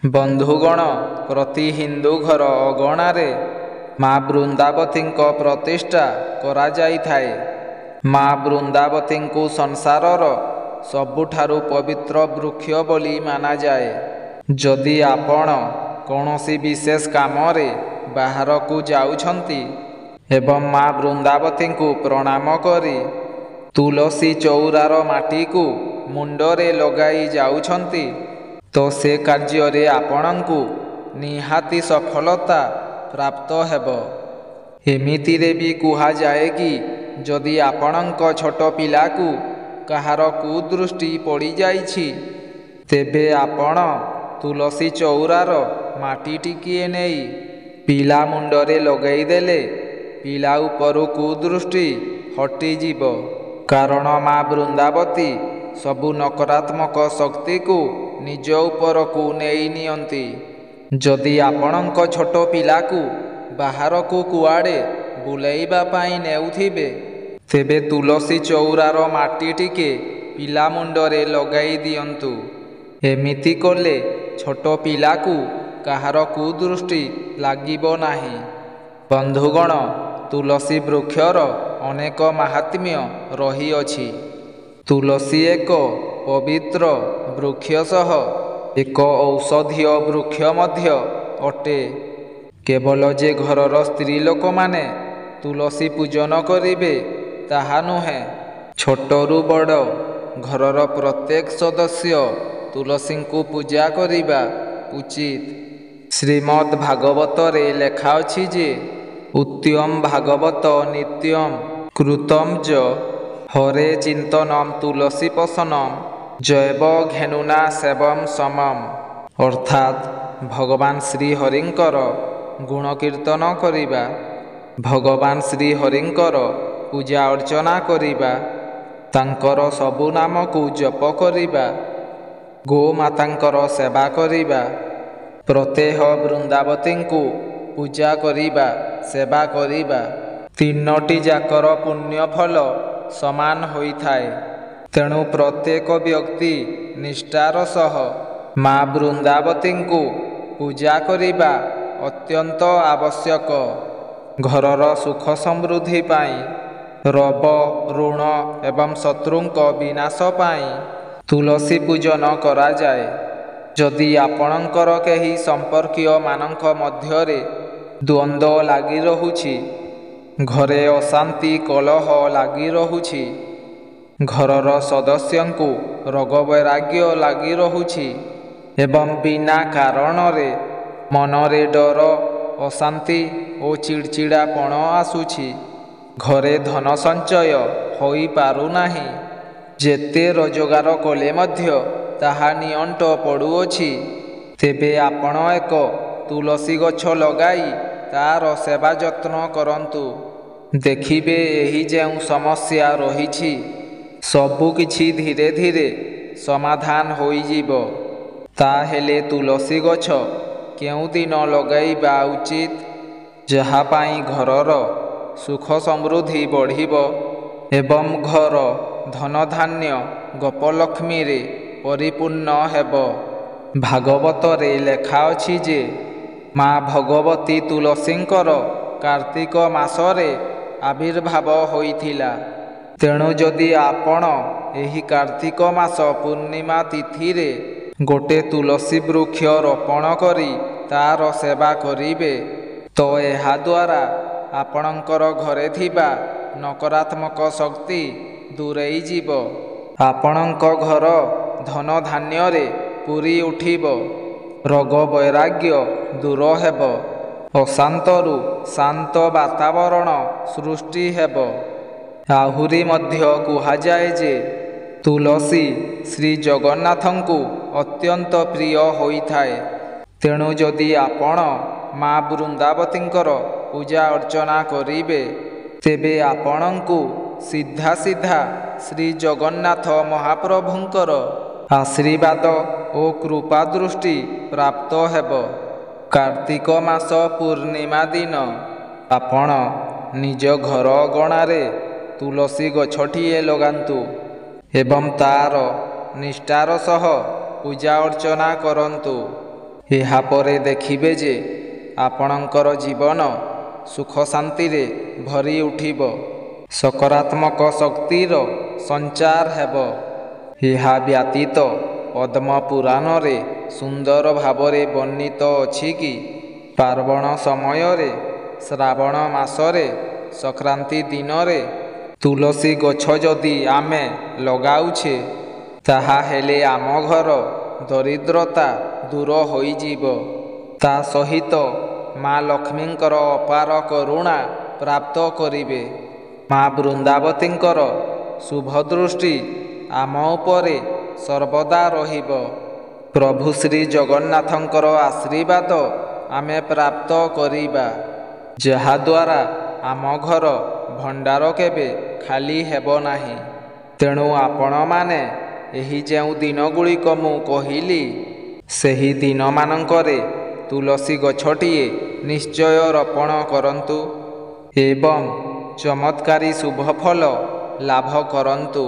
ବନ୍ଧୁଗଣ, ପ୍ରତି ହିନ୍ଦୁ ଘର ଅଗଣାରେ ମା ବୃନ୍ଦାବତୀଙ୍କ ପ୍ରତିଷ୍ଠା କରାଯାଇଥାଏ। ମା ବୃନ୍ଦାବତୀଙ୍କୁ ସଂସାରର ସବୁଠାରୁ ପବିତ୍ର ବୃକ୍ଷ ବୋଲି ମାନାଯାଏ। ଯଦି ଆପଣ କୌଣସି ବିଶେଷ କାମରେ ବାହାରକୁ ଯାଉଛନ୍ତି ଏବଂ ମା ବୃନ୍ଦାବତୀଙ୍କୁ ପ୍ରଣାମ କରି ତୁଳସୀ ଚଉରାର ମାଟିକୁ ମୁଣ୍ଡରେ ଲଗାଇ ଯାଉଛନ୍ତି, ତ ସେ କାର୍ଯ୍ୟରେ ଆପଣଙ୍କୁ ନିହାତି ସଫଳତା ପ୍ରାପ୍ତ ହେବ। ଏମିତିରେ ବି କୁହାଯାଏ କି ଯଦି ଆପଣଙ୍କ ଛୋଟ ପିଲାକୁ କାହାର କୁଦୃଷ୍ଟି ପଡ଼ିଯାଇଛି, ତେବେ ଆପଣ ତୁଳସୀ ଚଉରାର ମାଟି ଟିକିଏ ନେଇ ପିଲା ମୁଣ୍ଡରେ ଲଗାଇଦେଲେ ପିଲା ଉପରୁ କୁଦୃଷ୍ଟି ହଟିଯିବ। କାରଣ ମା ବୃନ୍ଦାବତୀ ସବୁ ନକାରାତ୍ମକ ଶକ୍ତିକୁ ନିଜ ଉପରକୁ ନେଇ ନିଅନ୍ତି। ଯଦି ଆପଣଙ୍କ ଛୋଟ ପିଲାକୁ ବାହାରକୁ କୁଆଡ଼େ ବୁଲାଇବା ପାଇଁ ନେଉଥିବେ, ତେବେ ତୁଳସୀ ଚଉରାର ମାଟି ଟିକେ ପିଲା ମୁଣ୍ଡରେ ଲଗାଇ ଦିଅନ୍ତୁ। ଏମିତି କଲେ ଛୋଟ ପିଲାକୁ କାହାର କୁଦୃଷ୍ଟି ଲାଗିବ ନାହିଁ। ବନ୍ଧୁଗଣ, ତୁଳସୀ ବୃକ୍ଷର ଅନେକ ମାହାତ୍ମ୍ୟ ରହିଅଛି। ତୁଳସୀ ଏକ ପବିତ୍ର ବୃକ୍ଷ ସହ ଏକ ଔଷଧୀୟ ବୃକ୍ଷ ମଧ୍ୟ ଅଟେ। କେବଳ ଯେ ଘରର ସ୍ତ୍ରୀ ଲୋକମାନେ ତୁଳସୀ ପୂଜନ କରିବେ ତାହା ନୁହେଁ, ଛୋଟରୁ ବଡ଼ ଘରର ପ୍ରତ୍ୟେକ ସଦସ୍ୟ ତୁଳସୀଙ୍କୁ ପୂଜା କରିବା ଉଚିତ। ଶ୍ରୀମଦ୍ ଭାଗବତରେ ଲେଖାଅଛି ଯେ ଉତ୍ୟମ୍ ଭାଗବତ ନିତ୍ୟମ୍ କୃତମ୍ ଯ ହରେ ଚିନ୍ତନମ୍ ତୁଳସୀ ପସନମ୍ ଜୈବ ଘେନୁନା ସେବମ୍ ସମମ୍। ଅର୍ଥାତ୍ ଭଗବାନ ଶ୍ରୀହରିଙ୍କର ଗୁଣକୀର୍ତ୍ତନ କରିବା, ଭଗବାନ ଶ୍ରୀହରିଙ୍କର ପୂଜା ଅର୍ଚ୍ଚନା କରିବା, ତାଙ୍କର ସବୁ ନାମକୁ ଜପ କରିବା, ଗୋମାତାଙ୍କର ସେବା କରିବା, ପ୍ରତ୍ୟହ ବୃନ୍ଦାବତୀଙ୍କୁ ପୂଜା କରିବା, ସେବା କରିବା, ତିନୋଟି ଯାକର ପୁଣ୍ୟଫଳ ସମାନ ହୋଇଥାଏ। ତେଣୁ ପ୍ରତ୍ୟେକ ବ୍ୟକ୍ତି ନିଷ୍ଠାର ସହ ମା ବୃନ୍ଦାବତୀଙ୍କୁ ପୂଜା କରିବା ଅତ୍ୟନ୍ତ ଆବଶ୍ୟକ। ଘରର ସୁଖ ସମୃଦ୍ଧି ପାଇଁ, ରୋଗ ଋଣ ଏବଂ ଶତ୍ରୁଙ୍କ ବିନାଶ ପାଇଁ ତୁଳସୀ ପୂଜନ କରାଯାଏ। ଯଦି ଆପଣଙ୍କର କେହି ସମ୍ପର୍କୀୟ ମାନଙ୍କ ମଧ୍ୟରେ ଦ୍ୱନ୍ଦ୍ୱ ଲାଗି ରହୁଛି, ଘରେ ଅଶାନ୍ତି କଳହ ଲାଗି ରହୁଛି, ଘରର ସଦସ୍ୟଙ୍କୁ ରୋଗ ବୈରାଗ୍ୟ ଲାଗି ରହୁଛି ଏବଂ ବିନା କାରଣରେ ମନରେ ଡର, ଅଶାନ୍ତି ଓ ଚିଡ଼ଚିଡ଼ାପଣ ଆସୁଛି, ଘରେ ଧନ ସଞ୍ଚୟ ହୋଇପାରୁନାହିଁ, ଯେତେ ରୋଜଗାର କଲେ ମଧ୍ୟ ତାହା ନିଅଣ୍ଟ ପଡ଼ୁଅଛି, ତେବେ ଆପଣ ଏକ ତୁଳସୀ ଗଛ ଲଗାଇ ତା'ର ସେବା ଯତ୍ନ କରନ୍ତୁ। ଦେଖିବେ ଏହି ଯେଉଁ ସମସ୍ୟା ରହିଛି, ସବୁକିଛି ଧୀରେ ଧୀରେ ସମାଧାନ ହୋଇଯିବ। ତାହେଲେ ତୁଳସୀ ଗଛ କେଉଁଦିନ ଲଗାଇବା ଉଚିତ, ଯାହା ପାଇଁ ଘରର ସୁଖ ସମୃଦ୍ଧି ବଢ଼ିବ ଏବଂ ଘର ଧନଧାନ୍ୟ ଗୋପଲକ୍ଷ୍ମୀରେ ପରିପୂର୍ଣ୍ଣ ହେବ। ଭାଗବତରେ ଲେଖାଅଛି ଯେ ମା ଭଗବତୀ ତୁଳସୀଙ୍କର କାର୍ତ୍ତିକ ମାସରେ ଆବିର୍ଭାବ ହୋଇଥିଲା। ତେଣୁ ଯଦି ଆପଣ ଏହି କାର୍ତ୍ତିକ ମାସ ପୂର୍ଣ୍ଣିମା ତିଥିରେ ଗୋଟିଏ ତୁଳସୀ ବୃକ୍ଷ ରୋପଣ କରି ତା'ର ସେବା କରିବେ, ତ ଏହାଦ୍ୱାରା ଆପଣଙ୍କର ଘରେ ଥିବା ନକାରାତ୍ମକ ଶକ୍ତି ଦୂରେଇଯିବ। ଆପଣଙ୍କ ଘର ଧନଧାନ୍ୟରେ ପୂରି ଉଠିବ, ରୋଗ ବୈରାଗ୍ୟ ଦୂର ହେବ, ଅଶାନ୍ତରୁ ଶାନ୍ତ ବାତାବରଣ ସୃଷ୍ଟି ହେବ। ଆହୁରି ମଧ୍ୟ କୁହାଯାଏ ଯେ ତୁଳସୀ ଶ୍ରୀଜଗନ୍ନାଥଙ୍କୁ ଅତ୍ୟନ୍ତ ପ୍ରିୟ ହୋଇଥାଏ। ତେଣୁ ଯଦି ଆପଣ ମା ବୃନ୍ଦାବତୀଙ୍କର ପୂଜା ଅର୍ଚ୍ଚନା କରିବେ, ତେବେ ଆପଣଙ୍କୁ ସିଧା ସିଧା ଶ୍ରୀଜଗନ୍ନାଥ ମହାପ୍ରଭୁଙ୍କର ଆଶୀର୍ବାଦ ଓ କୃପା ଦୃଷ୍ଟି ପ୍ରାପ୍ତ ହେବ। କାର୍ତ୍ତିକ ମାସ ପୂର୍ଣ୍ଣିମା ଦିନ ଆପଣ ନିଜ ଘର ଅଗଣାରେ ତୁଳସୀ ଗଛଟିଏ ଲଗାନ୍ତୁ ଏବଂ ତା'ର ନିଷ୍ଠାର ସହ ପୂଜା ଅର୍ଚ୍ଚନା କରନ୍ତୁ। ଏହାପରେ ଦେଖିବେ ଯେ ଆପଣଙ୍କର ଜୀବନ ସୁଖ ଶାନ୍ତିରେ ଭରି ଉଠିବ। ସକାରାତ୍ମକ ଶକ୍ତିର ସଞ୍ଚାର ହେବ। ଏହା ବ୍ୟତୀତ ପଦ୍ମ ପୁରାଣରେ ସୁନ୍ଦର ଭାବରେ ବର୍ଣ୍ଣିତ ଅଛି କି ପାର୍ବଣ ସମୟରେ ଶ୍ରାବଣ ମାସରେ ସଂକ୍ରାନ୍ତି ଦିନରେ ତୁଳସୀ ଗଛ ଯଦି ଆମେ ଲଗାଉଛେ ତାହାହେଲେ ଆମ ଘର ଦରିଦ୍ରତା ଦୂର ହୋଇଯିବ। ତା ସହିତ ମା ଲକ୍ଷ୍ମୀଙ୍କର ଅପାର କରୁଣା ପ୍ରାପ୍ତ କରିବେ। ମା ବୃନ୍ଦାବତୀଙ୍କର ଶୁଭଦୃଷ୍ଟି ଆମ ଉପରେ ସର୍ବଦା ରହିବ। ପ୍ରଭୁ ଶ୍ରୀ ଜଗନ୍ନାଥଙ୍କର ଆଶୀର୍ବାଦ ଆମେ ପ୍ରାପ୍ତ କରିବା, ଯାହାଦ୍ୱାରା ଆମ ଘର ଭଣ୍ଡାର କେବେ ଖାଲି ହେବ ନାହିଁ। ତେଣୁ ଆପଣମାନେ ଏହି ଯେଉଁ ଦିନଗୁଡ଼ିକ ମୁଁ କହିଲି ସେହି ଦିନମାନଙ୍କରେ ତୁଳସୀ ଗଛଟିଏ ନିଶ୍ଚୟ ରୋପଣ କରନ୍ତୁ ଏବଂ ଚମତ୍କାରୀ ଶୁଭଫଳ ଲାଭ କରନ୍ତୁ।